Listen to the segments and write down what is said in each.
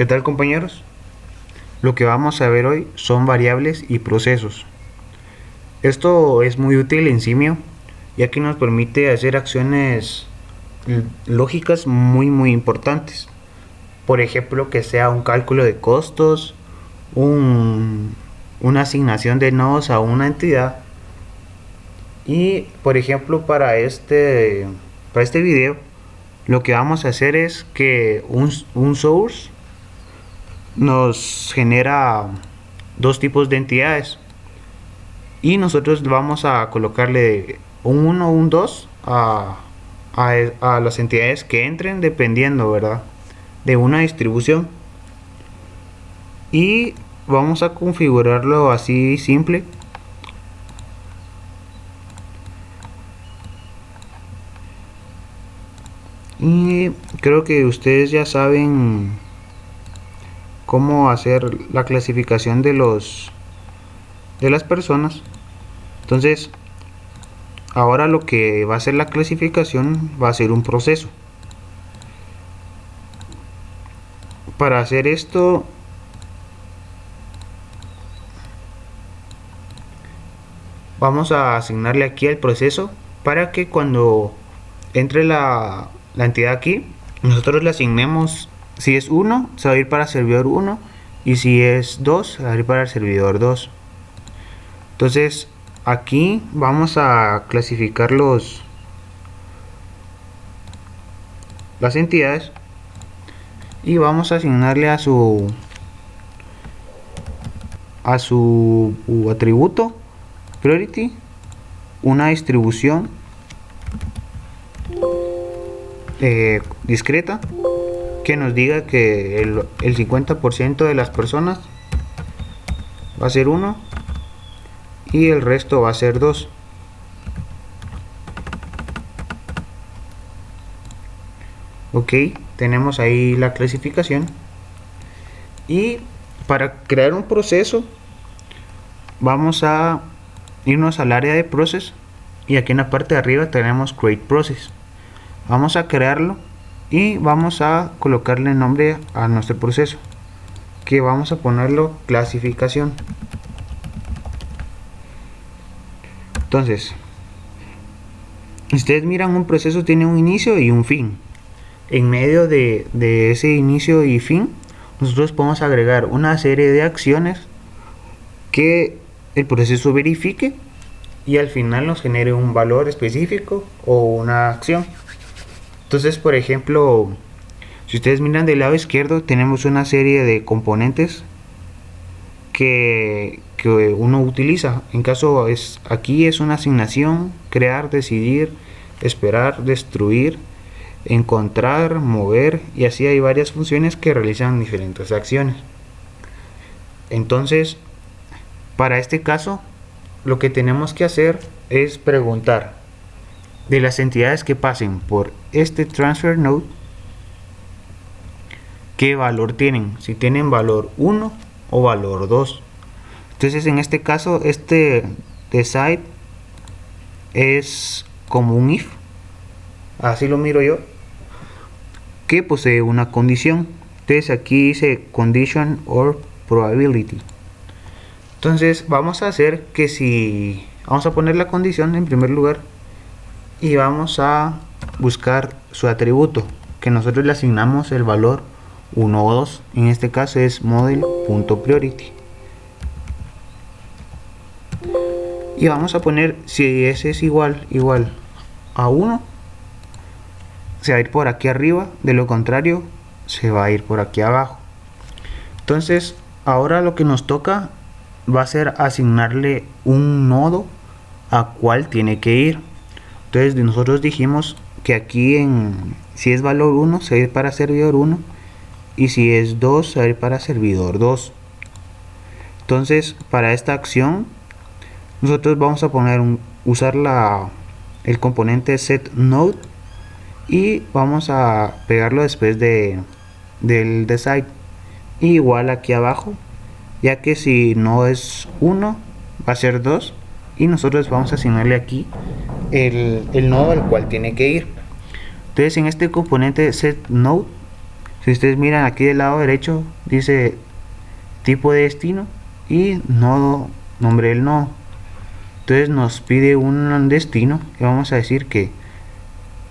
¿Qué tal, compañeros? Lo que vamos a ver hoy son variables y procesos. Esto es muy útil en Simio, ya que nos permite hacer acciones lógicas muy importantes. Por ejemplo, que sea un cálculo de costos, una asignación de nodos a una entidad. Y por ejemplo, para este video, lo que vamos a hacer es que un source nos genera dos tipos de entidades y nosotros vamos a colocarle un 1 o un 2 a las entidades que entren, dependiendo, ¿verdad?, de una distribución. Y vamos a configurarlo así simple. Y creo que ustedes ya saben cómo hacer la clasificación de las personas. Entonces, ahora lo que va a ser la clasificación va a ser un proceso. Para hacer esto, vamos a asignarle aquí al proceso para que cuando entre la entidad aquí, nosotros le asignemos. Si es 1, se va a ir para servidor 1, y si es 2, se va a ir para el servidor 2. Entonces, aquí vamos a clasificar las entidades y vamos a asignarle a su atributo priority una distribución discreta que nos diga que el 50% de las personas va a ser 1 y el resto va a ser 2. Ok, tenemos ahí la clasificación. Y para crear un proceso vamos a irnos al área de process, y aquí en la parte de arriba tenemos create process. Vamos a crearlo y vamos a colocarle nombre a nuestro proceso, que vamos a ponerlo clasificación. Entonces, ustedes miran, un proceso tiene un inicio y un fin. En medio de ese inicio y fin, nosotros podemos agregar una serie de acciones que el proceso verifique y al final nos genere un valor específico o una acción. Entonces, por ejemplo, si ustedes miran del lado izquierdo, tenemos una serie de componentes que uno utiliza. En caso aquí es una asignación: crear, decidir, esperar, destruir, encontrar, mover, y así hay varias funciones que realizan diferentes acciones. Entonces, para este caso, lo que tenemos que hacer es preguntar de las entidades que pasen por este transfer node, qué valor tienen, si tienen valor 1 o valor 2. Entonces, en este caso, este decide es como un if, así lo miro yo, que posee una condición. Entonces aquí dice condition or probability. Entonces vamos a hacer que vamos a poner la condición en primer lugar y vamos a buscar su atributo, que nosotros le asignamos el valor 1 o 2. En este caso es model.priority. Y vamos a poner, si ese es igual a 1, se va a ir por aquí arriba, de lo contrario se va a ir por aquí abajo. Entonces, ahora lo que nos toca va a ser asignarle un nodo a cuál tiene que ir. Entonces, nosotros dijimos que aquí si es valor 1 se va a ir para servidor 1, y si es 2 se va a ir para servidor 2. Entonces, para esta acción nosotros vamos a usar el componente setNode, y vamos a pegarlo después del decide, igual aquí abajo, ya que si no es 1 va a ser 2, y nosotros vamos a asignarle aquí el nodo al cual tiene que ir. Entonces, en este componente setNode Si ustedes miran aquí del lado derecho dice tipo de destino y nodo, nombre del nodo. Entonces nos pide un destino y vamos a decir que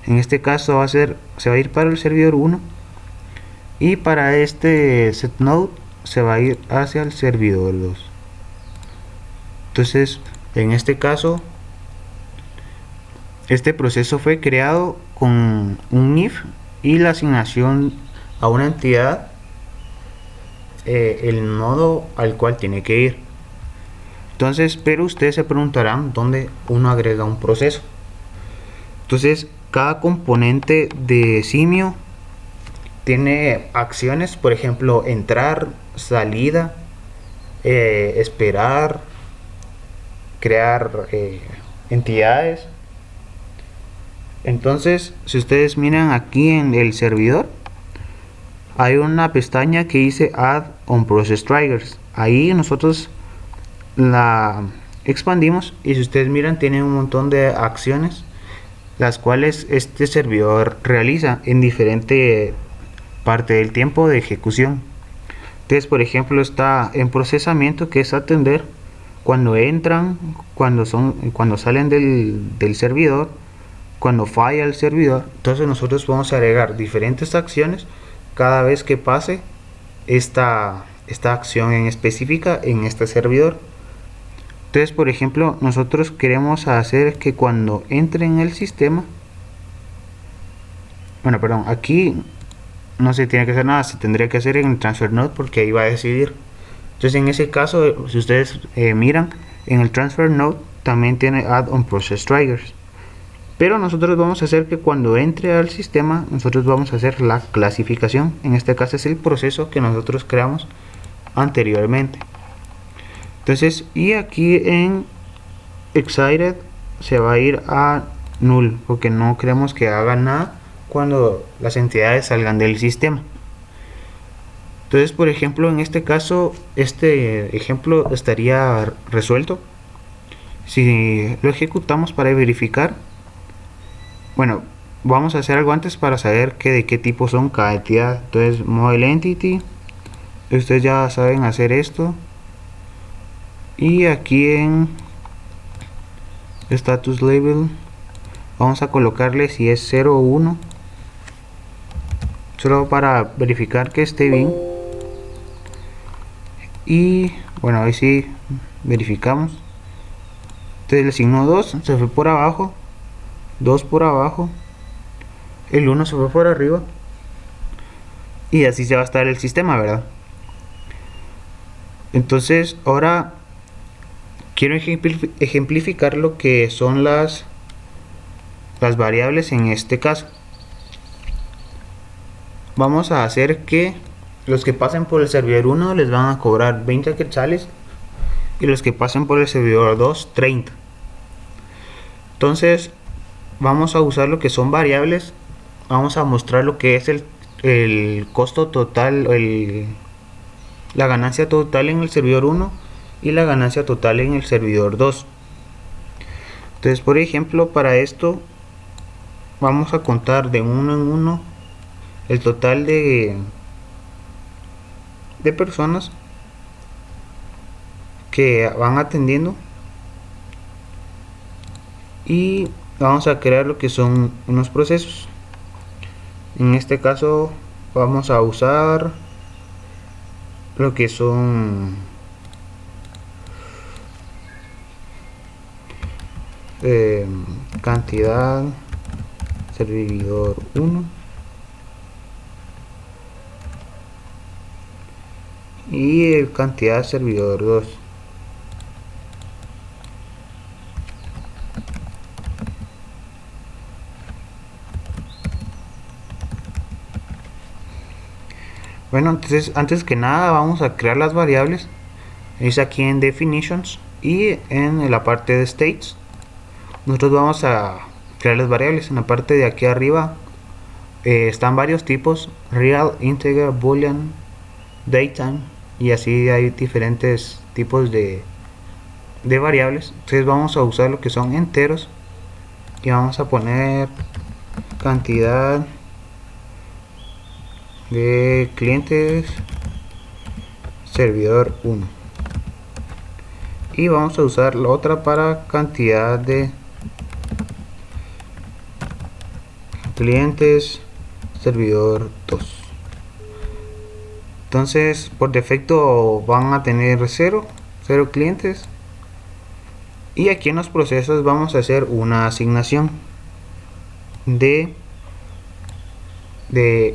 en este caso se va a ir para el servidor 1 y para este setNode se va a ir hacia el servidor 2. Entonces en este caso este proceso fue creado con un if y la asignación a una entidad el nodo al cual tiene que ir. Entonces, pero ustedes se preguntarán dónde uno agrega un proceso. Entonces, cada componente de Simio tiene acciones, por ejemplo, entrar, salida, esperar, crear entidades. Entonces, si ustedes miran aquí en el servidor, hay una pestaña que dice Add on Process Triggers. Ahí nosotros la expandimos y si ustedes miran tiene un montón de acciones las cuales este servidor realiza en diferente parte del tiempo de ejecución. Entonces, por ejemplo, está en procesamiento, que es atender cuando entran, cuando salen del servidor, cuando falla el servidor. Entonces nosotros podemos agregar diferentes acciones cada vez que pase esta acción en específica en este servidor. Entonces, por ejemplo, nosotros queremos hacer que cuando entre en el sistema, bueno, perdón, aquí no se tiene que hacer nada, se tendría que hacer en el transfer node porque ahí va a decidir. Entonces, en ese caso, si ustedes miran, en el transfer node también tiene add on process triggers. Pero nosotros vamos a hacer que cuando entre al sistema, nosotros vamos a hacer la clasificación. En este caso es el proceso que nosotros creamos anteriormente. Entonces, y aquí en excited se va a ir a null porque no queremos que haga nada cuando las entidades salgan del sistema. Entonces, por ejemplo, en este caso, este ejemplo estaría resuelto si lo ejecutamos para verificar. Bueno, vamos a hacer algo antes para saber de qué tipo son cada entidad. Entonces, model entity, ustedes ya saben hacer esto. Y aquí en status label vamos a colocarle si es 0 o 1, solo para verificar que esté bien. Y bueno, ahí sí verificamos. Entonces le asignó 2, se fue por abajo, 2 por abajo, el 1 se fue por arriba y así se va a estar el sistema, ¿verdad? Entonces ahora quiero ejemplificar lo que son las variables en este caso. Vamos a hacer que los que pasen por el servidor 1 les van a cobrar 20 quetzales y los que pasen por el servidor 2 30. Entonces vamos a usar lo que son variables. Vamos a mostrar lo que es el costo total, la ganancia total en el servidor 1 y la ganancia total en el servidor 2. Entonces, por ejemplo, para esto vamos a contar de uno en uno el total de personas que van atendiendo y vamos a crear lo que son unos procesos. En este caso vamos a usar lo que son cantidad servidor 1 y cantidad servidor 2. Bueno, entonces antes que nada vamos a crear las variables. Es aquí en definitions y en la parte de states. Nosotros vamos a crear las variables. En la parte de aquí arriba están varios tipos: real, integer, boolean, datetime, y así hay diferentes tipos de variables. Entonces vamos a usar lo que son enteros y vamos a poner cantidad de clientes servidor 1 y vamos a usar la otra para cantidad de clientes servidor 2. Entonces por defecto van a tener 0 clientes, y aquí en los procesos vamos a hacer una asignación de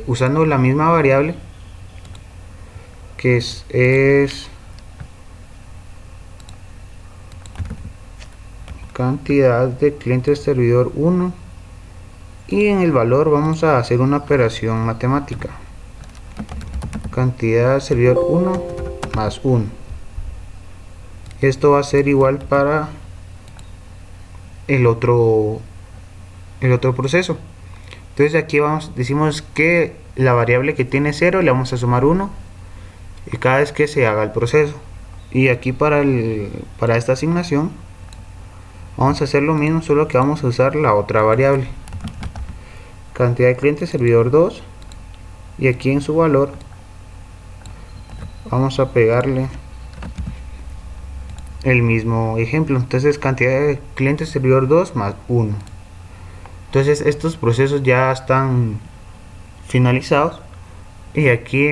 usando la misma variable que es cantidad de clientes servidor 1, y en el valor vamos a hacer una operación matemática, cantidad servidor 1 más 1. Esto va a ser igual para el otro proceso. Entonces aquí decimos que la variable que tiene 0 le vamos a sumar 1 y cada vez que se haga el proceso. Y aquí para esta asignación vamos a hacer lo mismo, solo que vamos a usar la otra variable, cantidad de clientes servidor 2, y aquí en su valor vamos a pegarle el mismo ejemplo. Entonces cantidad de clientes servidor 2 más 1. Entonces estos procesos ya están finalizados, y aquí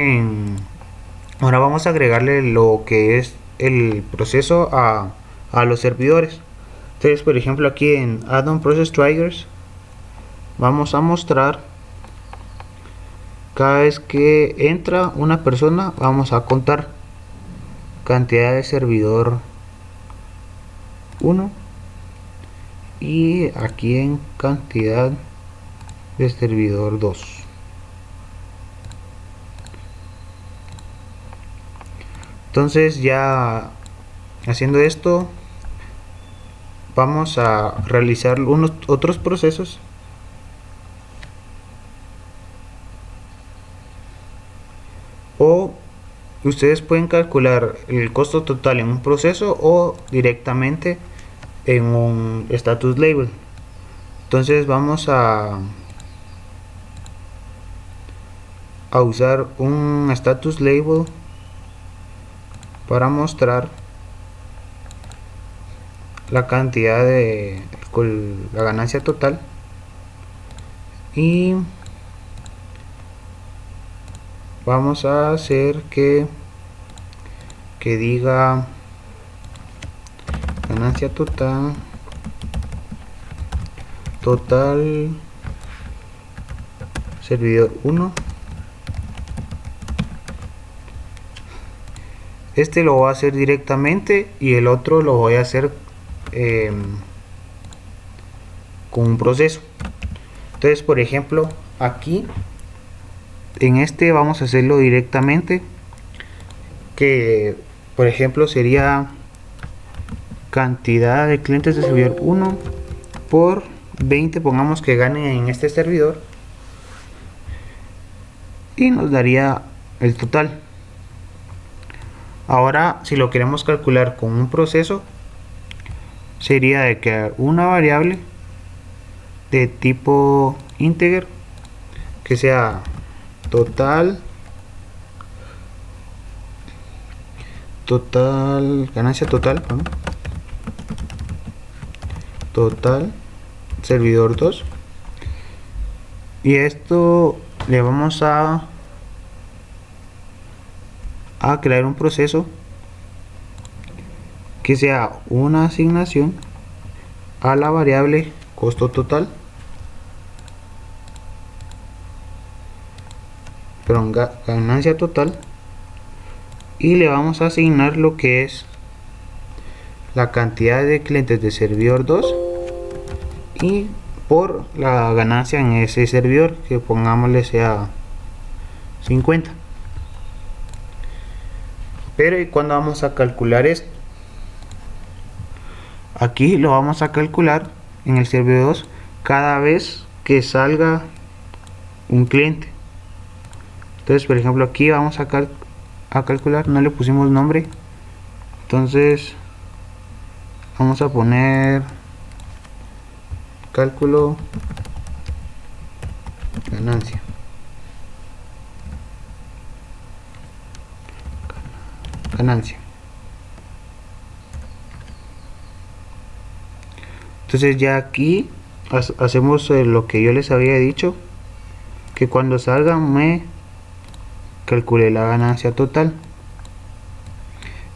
ahora vamos a agregarle lo que es el proceso a los servidores. Entonces por ejemplo aquí en add-on process triggers vamos a mostrar cada vez que entra una persona, vamos a contar cantidad de servidor 1, y aquí en cantidad de servidor 2. Entonces ya haciendo esto vamos a realizar unos otros procesos o ustedes pueden calcular el costo total en un proceso o directamente en un status label. Entonces vamos a usar un status label para mostrar la cantidad de la ganancia total, y vamos a hacer que diga ganancia total servidor 1. Este lo voy a hacer directamente y el otro lo voy a hacer con un proceso. Entonces por ejemplo aquí en este vamos a hacerlo directamente, que por ejemplo sería cantidad de clientes de servidor 1 por 20, pongamos que gane en este servidor, y nos daría el total. Ahora si lo queremos calcular con un proceso, sería de crear una variable de tipo integer que sea ganancia total servidor 2, y esto le vamos a crear un proceso que sea una asignación a la variable costo total, ganancia total, y le vamos a asignar lo que es la cantidad de clientes de servidor 2 y por la ganancia en ese servidor, que pongámosle sea 50. Pero ¿y cuándo vamos a calcular esto? Aquí lo vamos a calcular en el servidor 2 cada vez que salga un cliente. Entonces por ejemplo aquí vamos a calcular, no le pusimos nombre, entonces vamos a poner cálculo ganancia. ganancia. Entonces ya aquí hacemos lo que yo les había dicho, que cuando salga me calcule la ganancia total.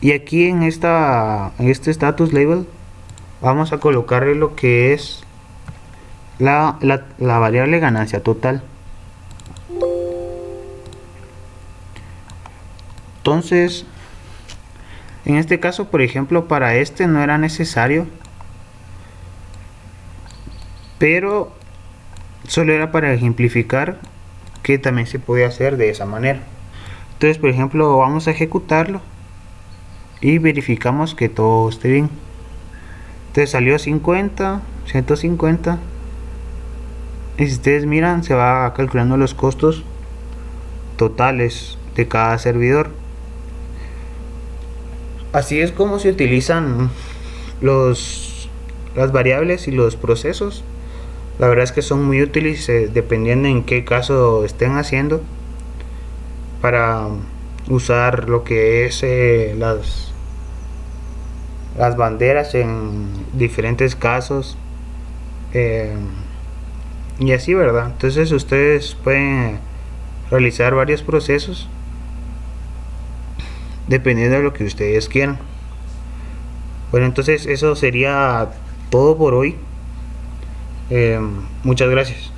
Y aquí en este status label vamos a colocarle lo que es la variable ganancia total. Entonces en este caso, por ejemplo, para este no era necesario, pero solo era para ejemplificar que también se puede hacer de esa manera. Entonces, por ejemplo, vamos a ejecutarlo y verificamos que todo esté bien. Entonces salió 50, 150, y si ustedes miran, se va calculando los costos totales de cada servidor. Así es como se utilizan las variables y los procesos. La verdad es que son muy útiles dependiendo en qué caso estén haciendo, para usar lo que es las banderas en diferentes casos, y así, ¿verdad? Entonces ustedes pueden realizar varios procesos dependiendo de lo que ustedes quieran. Bueno, entonces eso sería todo por hoy. Muchas gracias.